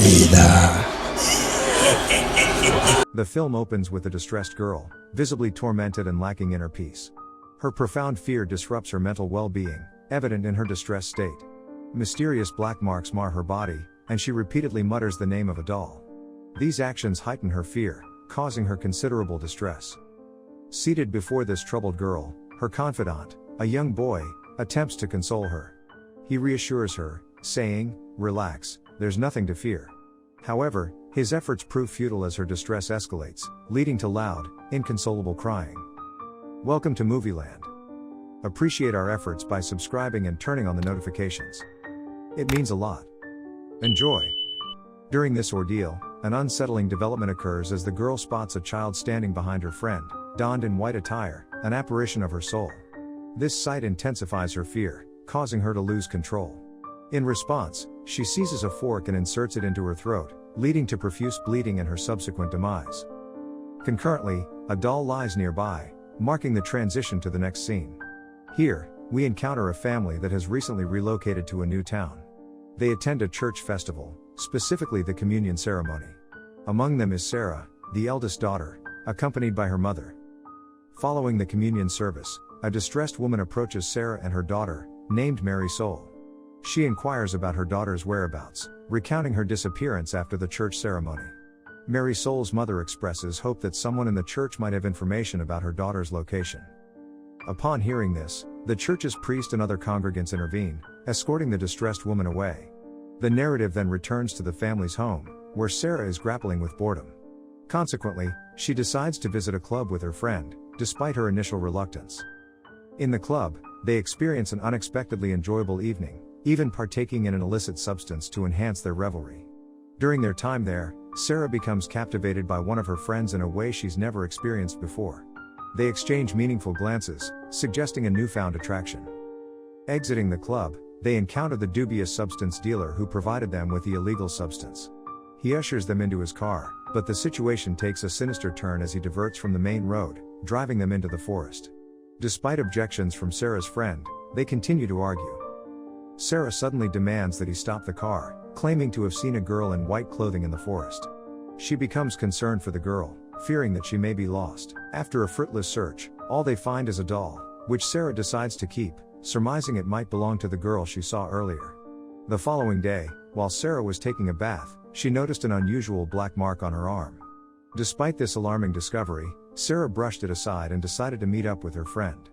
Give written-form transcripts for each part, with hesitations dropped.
vida. The film opens with a distressed girl, visibly tormented and lacking inner peace. Her profound fear disrupts her mental well-being, evident in her distressed state. Mysterious black marks mar her body, and she repeatedly mutters the name of a doll. These actions heighten her fear, causing her considerable distress. Seated before this troubled girl, her confidant, a young boy, attempts to console her. He reassures her, saying, "Relax, there's nothing to fear." However, his efforts prove futile as her distress escalates, leading to loud, inconsolable crying. Welcome to Movieland. Appreciate our efforts by subscribing and turning on the notifications. It means a lot. Enjoy. During this ordeal, an unsettling development occurs as the girl spots a child standing behind her friend, donned in white attire, an apparition of her soul. This sight intensifies her fear, causing her to lose control. In response, she seizes a fork and inserts it into her throat, leading to profuse bleeding and her subsequent demise. Concurrently, a doll lies nearby, marking the transition to the next scene. Here, we encounter a family that has recently relocated to a new town. They attend a church festival, specifically the communion ceremony. Among them is Sarah, the eldest daughter, accompanied by her mother. Following the communion service, a distressed woman approaches Sarah and her daughter, named Mary Soul. She inquires about her daughter's whereabouts, recounting her disappearance after the church ceremony. Mary Soul's mother expresses hope that someone in the church might have information about her daughter's location. Upon hearing this, the church's priest and other congregants intervene, escorting the distressed woman away. The narrative then returns to the family's home, where Sarah is grappling with boredom. Consequently, she decides to visit a club with her friend, despite her initial reluctance. In the club, they experience an unexpectedly enjoyable evening, even partaking in an illicit substance to enhance their revelry. During their time there, Sarah becomes captivated by one of her friends in a way she's never experienced before. They exchange meaningful glances, suggesting a newfound attraction. Exiting the club, they encounter the dubious substance dealer who provided them with the illegal substance. He ushers them into his car, but the situation takes a sinister turn as he diverts from the main road, driving them into the forest. Despite objections from Sarah's friend, they continue to argue. Sarah suddenly demands that he stop the car, claiming to have seen a girl in white clothing in the forest. She becomes concerned for the girl, fearing that she may be lost. After a fruitless search, all they find is a doll, which Sarah decides to keep, surmising it might belong to the girl she saw earlier. The following day, while Sarah was taking a bath, she noticed an unusual black mark on her arm. Despite this alarming discovery, Sarah brushed it aside and decided to meet up with her friend.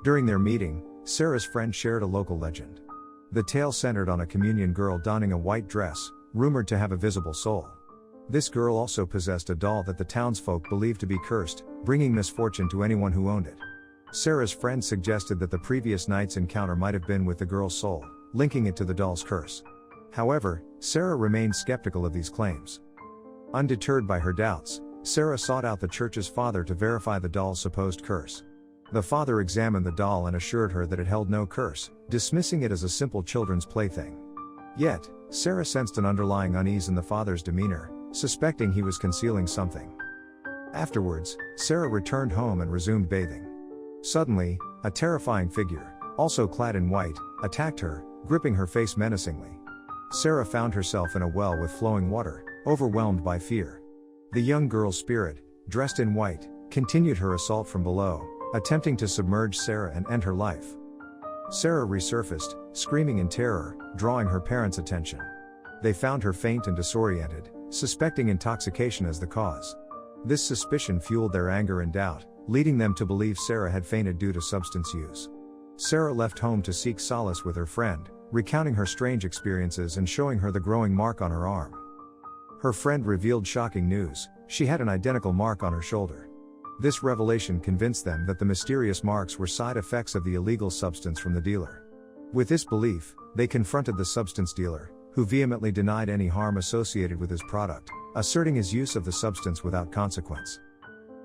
During their meeting, Sarah's friend shared a local legend. The tale centered on a communion girl donning a white dress, rumored to have a visible soul. This girl also possessed a doll that the townsfolk believed to be cursed, bringing misfortune to anyone who owned it. Sarah's friend suggested that the previous night's encounter might have been with the girl's soul, linking it to the doll's curse. However, Sarah remained skeptical of these claims. Undeterred by her doubts, Sarah sought out the church's father to verify the doll's supposed curse. The father examined the doll and assured her that it held no curse, dismissing it as a simple children's plaything. Yet, Sarah sensed an underlying unease in the father's demeanor, suspecting he was concealing something. Afterwards, Sarah returned home and resumed bathing. Suddenly, a terrifying figure, also clad in white, attacked her, gripping her face menacingly. Sarah found herself in a well with flowing water, overwhelmed by fear. The young girl's spirit, dressed in white, continued her assault from below, attempting to submerge Sarah and end her life. Sarah resurfaced, screaming in terror, drawing her parents' attention. They found her faint and disoriented, suspecting intoxication as the cause. This suspicion fueled their anger and doubt, leading them to believe Sarah had fainted due to substance use. Sarah left home to seek solace with her friend, recounting her strange experiences and showing her the growing mark on her arm. Her friend revealed shocking news: she had an identical mark on her shoulder. This revelation convinced them that the mysterious marks were side effects of the illegal substance from the dealer. With this belief, they confronted the substance dealer, who vehemently denied any harm associated with his product, asserting his use of the substance without consequence.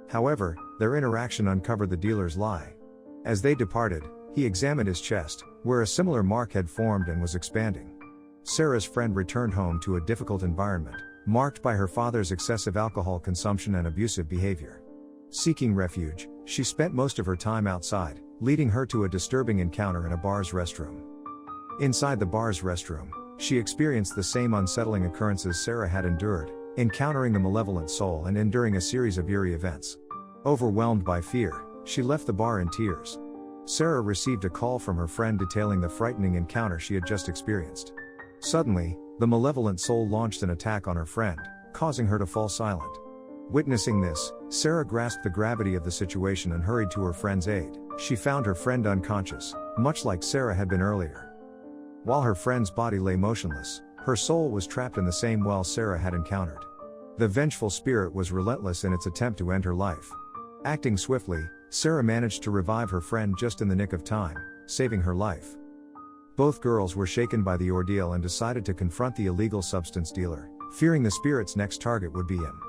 However, their interaction uncovered the dealer's lie. As they departed, he examined his chest, where a similar mark had formed and was expanding. Sarah's friend returned home to a difficult environment, marked by her father's excessive alcohol consumption and abusive behavior. Seeking refuge, she spent most of her time outside, leading her to a disturbing encounter in a bar's restroom. Inside the bar's restroom, She experienced the same unsettling occurrences Sarah had endured, encountering the malevolent soul and enduring a series of eerie events. Overwhelmed by fear, she left the bar in tears. Sarah received a call from her friend detailing the frightening encounter she had just experienced. Suddenly, the malevolent soul launched an attack on her friend, causing her to fall silent. Witnessing this, Sarah grasped the gravity of the situation and hurried to her friend's aid. She found her friend unconscious, much like Sarah had been earlier. While her friend's body lay motionless, her soul was trapped in the same well Sarah had encountered. The vengeful spirit was relentless in its attempt to end her life. Acting swiftly, Sarah managed to revive her friend just in the nick of time, saving her life. Both girls were shaken by the ordeal and decided to confront the illegal substance dealer, fearing the spirit's next target would be him.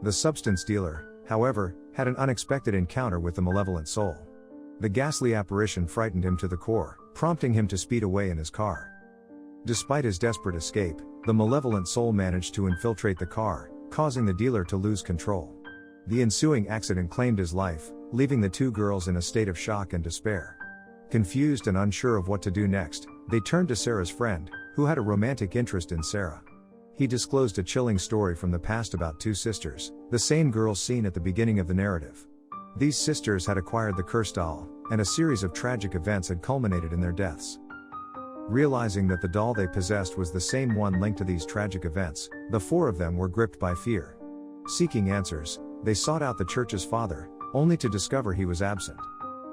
The substance dealer, however, had an unexpected encounter with the malevolent soul. The ghastly apparition frightened him to the core, prompting him to speed away in his car. Despite his desperate escape, the malevolent soul managed to infiltrate the car, causing the dealer to lose control. The ensuing accident claimed his life, leaving the two girls in a state of shock and despair. Confused and unsure of what to do next, they turned to Sarah's friend, who had a romantic interest in Sarah. He disclosed a chilling story from the past about two sisters, the same girls seen at the beginning of the narrative. These sisters had acquired the cursed doll, and a series of tragic events had culminated in their deaths. Realizing that the doll they possessed was the same one linked to these tragic events, the four of them were gripped by fear. Seeking answers, they sought out the church's father, only to discover he was absent.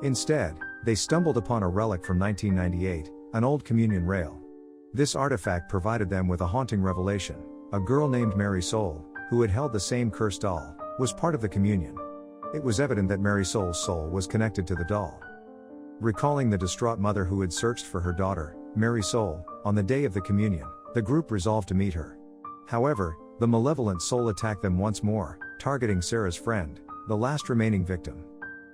Instead, they stumbled upon a relic from 1998, an old communion rail. This artifact provided them with a haunting revelation. A girl named Mary Soul, who had held the same cursed doll, was part of the communion. It was evident that Mary Soul's soul was connected to the doll. Recalling the distraught mother who had searched for her daughter, Mary Soul, on the day of the communion, the group resolved to meet her. However, the malevolent soul attacked them once more, targeting Sarah's friend, the last remaining victim.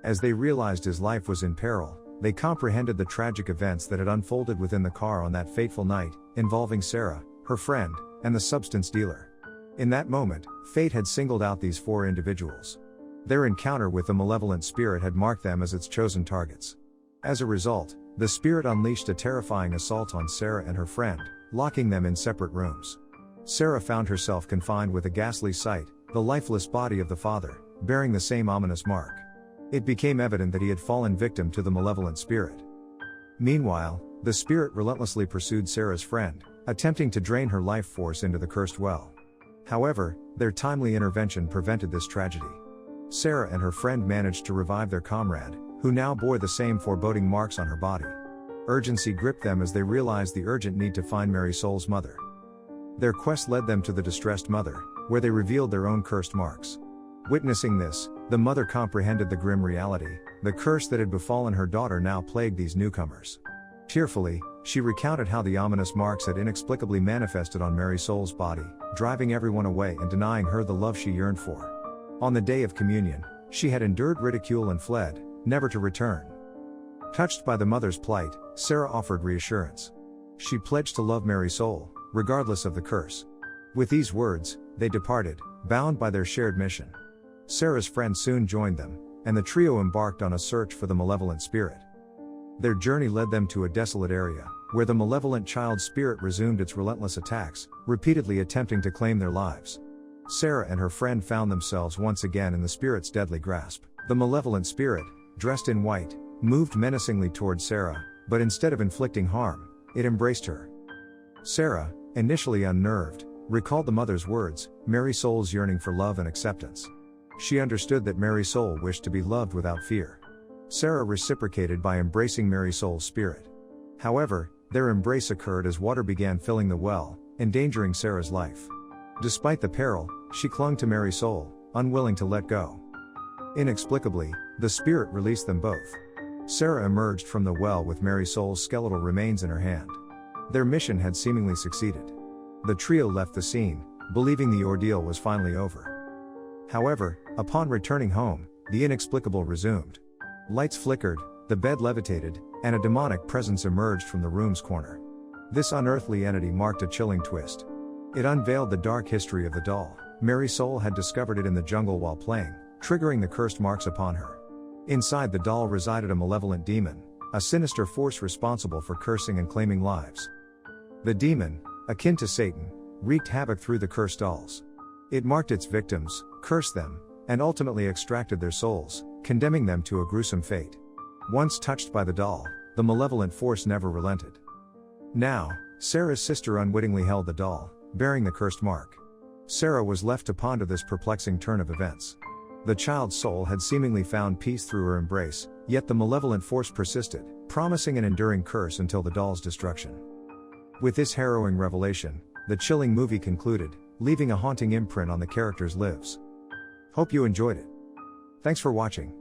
As they realized his life was in peril, they comprehended the tragic events that had unfolded within the car on that fateful night, involving Sarah, her friend, and the substance dealer. In that moment, fate had singled out these four individuals. Their encounter with the malevolent spirit had marked them as its chosen targets. As a result, the spirit unleashed a terrifying assault on Sarah and her friend, locking them in separate rooms. Sarah found herself confined with a ghastly sight, the lifeless body of the father, bearing the same ominous mark. It became evident that he had fallen victim to the malevolent spirit. Meanwhile, the spirit relentlessly pursued Sarah's friend, attempting to drain her life force into the cursed well. However, their timely intervention prevented this tragedy. Sarah and her friend managed to revive their comrade, who now bore the same foreboding marks on her body. Urgency gripped them as they realized the urgent need to find Mary Soul's mother. Their quest led them to the distressed mother, where they revealed their own cursed marks. Witnessing this, the mother comprehended the grim reality. The curse that had befallen her daughter now plagued these newcomers. Tearfully, she recounted how the ominous marks had inexplicably manifested on Mary Soul's body, driving everyone away and denying her the love she yearned for. On the day of communion, she had endured ridicule and fled, never to return. Touched by the mother's plight, Sarah offered reassurance. She pledged to love Mary Soul, regardless of the curse. With these words, they departed, bound by their shared mission. Sarah's friend soon joined them, and the trio embarked on a search for the malevolent spirit. Their journey led them to a desolate area, where the malevolent child spirit resumed its relentless attacks, repeatedly attempting to claim their lives. Sarah and her friend found themselves once again in the spirit's deadly grasp. The malevolent spirit, dressed in white, moved menacingly toward Sarah, but instead of inflicting harm, it embraced her. Sarah, initially unnerved, recalled the mother's words, Mary Soul's yearning for love and acceptance. She understood that Mary Soul wished to be loved without fear. Sarah reciprocated by embracing Mary Soul's spirit. However, their embrace occurred as water began filling the well, endangering Sarah's life. Despite the peril, she clung to Mary Soul, unwilling to let go. Inexplicably, the spirit released them both. Sarah emerged from the well with Mary Soul's skeletal remains in her hand. Their mission had seemingly succeeded. The trio left the scene, believing the ordeal was finally over. However, upon returning home, the inexplicable resumed. Lights flickered, the bed levitated, and a demonic presence emerged from the room's corner. This unearthly entity marked a chilling twist. It unveiled the dark history of the doll. Mary Soul had discovered it in the jungle while playing, triggering the cursed marks upon her. Inside the doll resided a malevolent demon, a sinister force responsible for cursing and claiming lives. The demon, akin to Satan, wreaked havoc through the cursed dolls. It marked its victims, cursed them, and ultimately extracted their souls, condemning them to a gruesome fate. Once touched by the doll, the malevolent force never relented. Now, Sarah's sister unwittingly held the doll, bearing the cursed mark. Sarah was left to ponder this perplexing turn of events. The child's soul had seemingly found peace through her embrace, yet the malevolent force persisted, promising an enduring curse until the doll's destruction. With this harrowing revelation, the chilling movie concluded, leaving a haunting imprint on the characters' lives. Hope you enjoyed it. Thanks for watching.